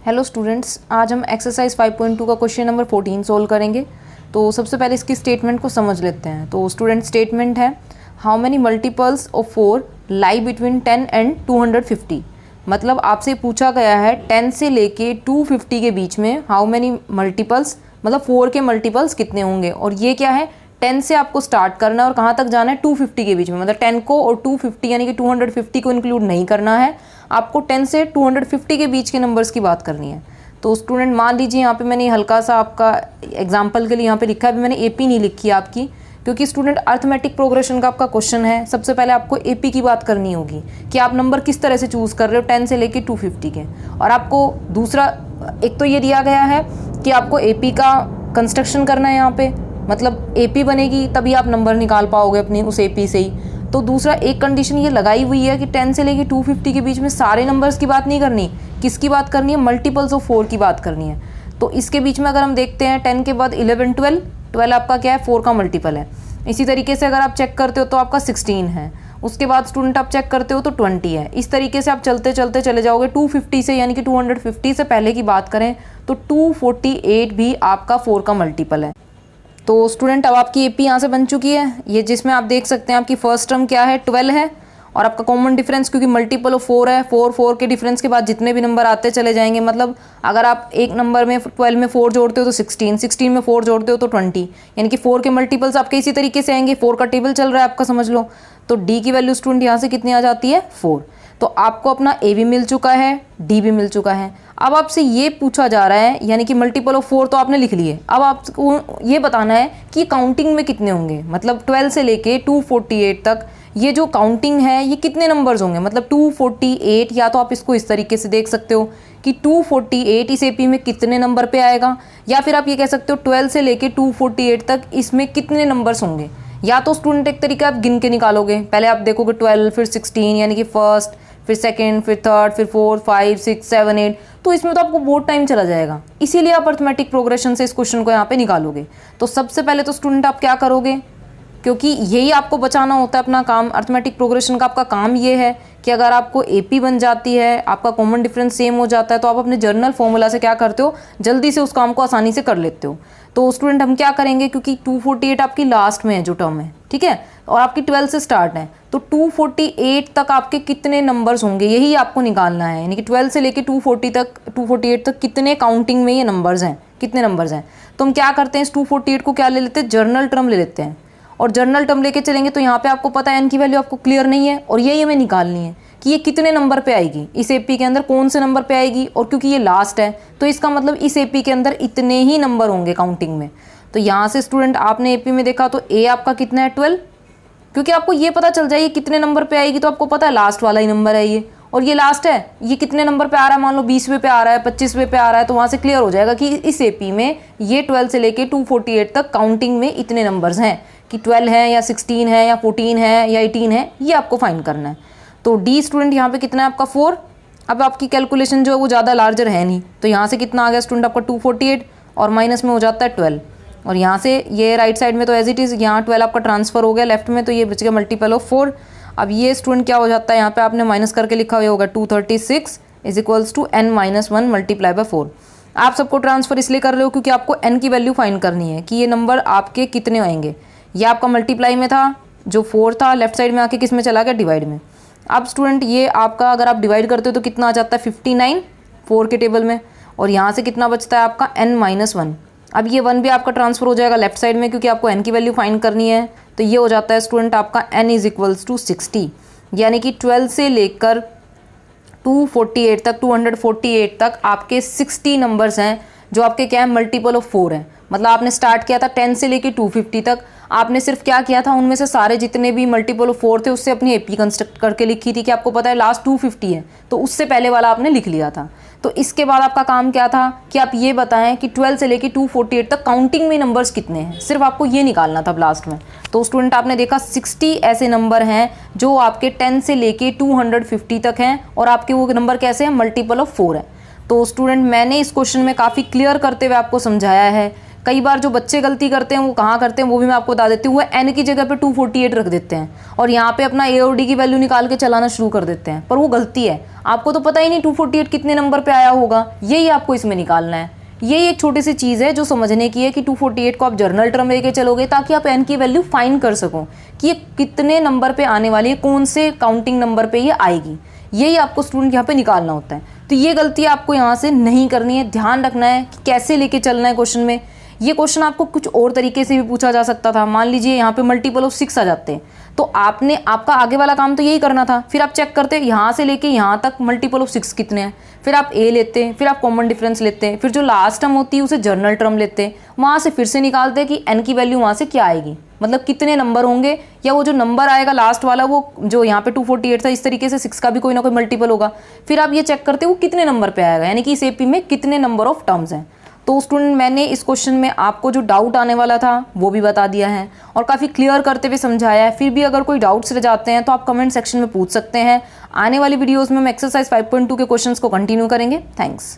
Hello students, आज हम exercise 5.2 का क्वेश्चन नंबर 14 सोल्व करेंगे। तो सबसे पहले इसकी स्टेटमेंट को समझ लेते हैं। तो स्टूडेंट स्टेटमेंट है, how many multiples of 4 lie between 10 and 250। मतलब आपसे पूछा गया है 10 से लेके 250 के बीच में हाउ मैनी मल्टीपल्स, मतलब 4 के मल्टीपल्स कितने होंगे। और ये क्या है, 10 से आपको स्टार्ट करना है और कहाँ तक जाना है, 250 के बीच में। मतलब 10 को और 250 यानी कि 250 को इंक्लूड नहीं करना है, आपको 10 से 250 के बीच के नंबर्स की बात करनी है। तो स्टूडेंट मान लीजिए यहाँ पे मैंने हल्का सा आपका एग्जांपल के लिए यहाँ पे लिखा है, अभी मैंने एपी नहीं लिखी है आपकी, क्योंकि स्टूडेंट अर्थमेटिक प्रोग्रेशन का आपका क्वेश्चन है। सबसे पहले आपको एपी की बात करनी होगी कि आप नंबर किस तरह से चूज़ कर रहे हो 10 से लेके 250 के। और आपको दूसरा एक तो ये दिया गया है कि आपको एपी का कंस्ट्रक्शन करना है यहाँ पे, मतलब एपी बनेगी तभी आप नंबर निकाल पाओगे अपनी उस एपी से ही। तो दूसरा एक कंडीशन ये लगाई हुई है कि 10 से लेके 250 के बीच में सारे नंबर्स की बात नहीं करनी, किसकी बात करनी है, मल्टीपल्स ऑफ 4 की बात करनी है। तो इसके बीच में अगर हम देखते हैं 10 के बाद 11, 12 आपका क्या है, 4 का मल्टीपल है। इसी तरीके से अगर आप चेक करते हो तो आपका 16 है, उसके बाद स्टूडेंट आप चेक करते हो तो 20 है। इस तरीके से आप चलते चलते चले जाओगे 250 से, यानी कि 250 से पहले की बात करें तो 248 भी आपका 4 का मल्टीपल है। तो स्टूडेंट अब आपकी एपी यहाँ से बन चुकी है, ये जिसमें आप देख सकते हैं आपकी फर्स्ट टर्म क्या है, 12 है। और आपका कॉमन डिफरेंस क्योंकि मल्टीपल ऑफ 4 है, 4 के डिफरेंस के बाद जितने भी नंबर आते चले जाएंगे। मतलब अगर आप एक नंबर में 12 में 4 जोड़ते हो तो 16 में 4 जोड़ते हो तो 20, यानी कि 4 के मल्टीपल्स आपके इसी तरीके से आएंगे। 4 का टेबल चल रहा है आपका, समझ लो। तो डी की वैल्यू स्टूडेंट यहाँ से कितनी आ जाती है, 4। तो आपको अपना ए भी मिल चुका है, डी भी मिल चुका है। अब आपसे ये पूछा जा रहा है, यानी कि मल्टीपल ऑफ 4 तो आपने लिख लिए, अब आपको ये बताना है कि काउंटिंग में कितने होंगे। मतलब 12 से लेके 248 तक ये जो काउंटिंग है ये कितने नंबर्स होंगे। मतलब 248, या तो आप इसको इस तरीके से देख सकते हो कि 248 इस एपी में कितने नंबर पे आएगा, या फिर आप ये कह सकते हो 12 से लेके 248 तक इसमें कितने नंबर्स होंगे। या तो स्टूडेंट एक तरीका आप गिन के निकालोगे, पहले आप देखोगे 12 फिर 16 यानी कि फर्स्ट, फिर सेकंड, फिर थर्ड, फिर 4, 5, 6, 7, 8। तो इसमें तो आपको बहुत टाइम चला जाएगा, इसीलिए आप अर्थमेटिक प्रोग्रेशन से इस क्वेश्चन को यहाँ पे निकालोगे। तो सबसे पहले तो स्टूडेंट आप क्या करोगे, क्योंकि यही आपको बचाना होता है अपना काम, अर्थमेटिक प्रोग्रेशन का आपका काम ये है कि अगर आपको एपी बन जाती है, आपका कॉमन डिफरेंस सेम हो जाता है, तो आप अपने जर्नल फॉर्मूला से क्या करते हो, जल्दी से उस काम को आसानी से कर लेते हो। तो स्टूडेंट हम क्या करेंगे, क्योंकि 248 आपकी लास्ट में है जो टर्म है, ठीक है, और आपकी 12 से स्टार्ट है, तो 248 तक आपके कितने नंबर्स होंगे यही आपको निकालना है। यानी कि 12 से लेके 248 तक कितने काउंटिंग में ये नंबर्स हैं, कितने नंबर्स हैं। तो हम क्या करते हैं, इस 248 को क्या ले लेते हैं, जर्नल टर्म ले लेते हैं। और जर्नल टर्म लेके चलेंगे तो यहाँ पे आपको पता है एन की वैल्यू आपको क्लियर नहीं है, और यही हमें निकालनी है कि ये कितने नंबर पे आएगी, इस एपी के अंदर कौन से नंबर पे आएगी। और क्योंकि ये लास्ट है तो इसका मतलब इस एपी के अंदर इतने ही नंबर होंगे काउंटिंग में। तो यहाँ से स्टूडेंट आपने एपी में देखा तो ए आपका कितना है, 12, क्योंकि आपको ये पता चल जाए कितने नंबर पे आएगी, तो आपको पता है लास्ट वाला ही नंबर है ये, और ये लास्ट है, ये कितने नंबर पे आ रहा है, मान लो 20वें पे आ रहा है, 25वें पे आ रहा है। तो वहाँ से क्लियर हो जाएगा कि इस एपी में ये 12 से लेके 248 तक काउंटिंग में इतने नंबर्स हैं, कि 12 है या 16 है या 14 है या 18 है, ये आपको फाइंड करना है। तो डी स्टूडेंट यहाँ पे कितना है आपका 4। अब आपकी कैलकुलेशन जो है वो ज़्यादा लार्जर है नहीं, तो यहाँ से कितना आ गया स्टूडेंट आपका 248, और माइनस में हो जाता है 12, और यहाँ से ये राइट साइड में तो एज इट इज़, यहाँ 12 आपका ट्रांसफर हो गया लेफ्ट में, तो ये बच गया मल्टीपल ऑफ 4। अब ये स्टूडेंट क्या हो जाता है, यहाँ पे आपने माइनस करके लिखा हुआ होगा 236 is equals to n-1 multiply by 4। आप सबको ट्रांसफर इसलिए कर रहे हो क्योंकि आपको n की वैल्यू फाइंड करनी है कि ये नंबर आपके कितने आएंगे। ये आपका मल्टीप्लाई में था, जो 4 था लेफ्ट साइड में आके किस में चला गया, डिवाइड में। अब स्टूडेंट ये आपका अगर आप डिवाइड करते हो तो कितना आ जाता है 59 4 के टेबल में, और यहाँ से कितना बचता है आपका n-1। अब ये 1 भी आपका ट्रांसफर हो जाएगा लेफ्ट साइड में क्योंकि आपको n की वैल्यू फाइंड करनी है। तो ये हो जाता है स्टूडेंट आपका n इज इक्वल्स टू 60, यानी कि 12 से लेकर 248 तक आपके 60 नंबर्स हैं जो आपके क्या है, मल्टीपल ऑफ 4 हैं। मतलब आपने स्टार्ट किया था 10 से लेके 250 तक, आपने सिर्फ क्या किया था, उनमें से सारे जितने भी मल्टीपल ऑफ 4 थे उससे अपनी एपी कंस्ट्रक्ट करके लिखी थी कि आपको पता है लास्ट 250 है, तो उससे पहले वाला आपने लिख लिया था। तो इसके बाद आपका काम क्या था कि आप ये बताएं कि 12 से लेके 248 तक काउंटिंग में नंबर्स कितने हैं, सिर्फ आपको ये निकालना था लास्ट में। तो स्टूडेंट आपने देखा 60 ऐसे नंबर हैं जो आपके 10 से लेके 250 तक हैं, और आपके वो नंबर कैसे हैं, मल्टीपल ऑफ 4 है। तो स्टूडेंट मैंने इस क्वेश्चन में काफ़ी क्लियर करते हुए आपको समझाया है कई बार जो बच्चे गलती करते हैं वो कहाँ करते हैं वो भी मैं आपको बता देती हूँ। वो n की जगह पे 248 रख देते हैं और यहाँ पे अपना a और d की वैल्यू निकाल के चलाना शुरू कर देते हैं, पर वो गलती है। आपको तो पता ही नहीं 248 कितने नंबर पे आया होगा, यही आपको इसमें निकालना है। यही एक छोटी सी चीज़ है जो समझने की है कि 248 को आप जर्नल टर्म लेके चलोगे ताकि आप n की वैल्यू फाइंड कर सको कि ये कितने नंबर पे आने वाली है, कौन से काउंटिंग नंबर पे ये आएगी। यही आपको स्टूडेंट यहाँ पे निकालना होता है। तो ये गलती आपको यहाँ से नहीं करनी है, ध्यान रखना है कि कैसे लेके चलना है क्वेश्चन में। ये क्वेश्चन आपको कुछ और तरीके से भी पूछा जा सकता था। मान लीजिए यहाँ पे मल्टीपल ऑफ 6 आ जाते हैं, तो आपका आगे वाला काम तो यही करना था। फिर आप चेक करते यहाँ से लेके यहाँ तक मल्टीपल ऑफ 6 कितने हैं, फिर आप ए लेते हैं, फिर आप कॉमन डिफरेंस लेते हैं, फिर जो लास्ट टर्म होती है उसे जर्नल टर्म लेते हैं, वहाँ से फिर से निकालते हैं कि एन की वैल्यू वहाँ से क्या आएगी, मतलब कितने नंबर होंगे, या वो जो नंबर आएगा लास्ट वाला वो जो यहाँ पे 248 था, इस तरीके से 6 का भी कोई ना कोई मल्टीपल होगा। फिर आप ये चेक करते हो वो कितने नंबर पे आएगा, यानी कि इस एपी में कितने नंबर ऑफ टर्म्स हैं। तो स्टूडेंट मैंने इस क्वेश्चन में आपको जो डाउट आने वाला था वो भी बता दिया है और काफ़ी क्लियर करते हुए समझाया है। फिर भी अगर कोई डाउट्स रह जाते हैं तो आप कमेंट सेक्शन में पूछ सकते हैं। आने वाली वीडियोस में हम एक्सरसाइज 5.2 के क्वेश्चंस को कंटिन्यू करेंगे। थैंक्स।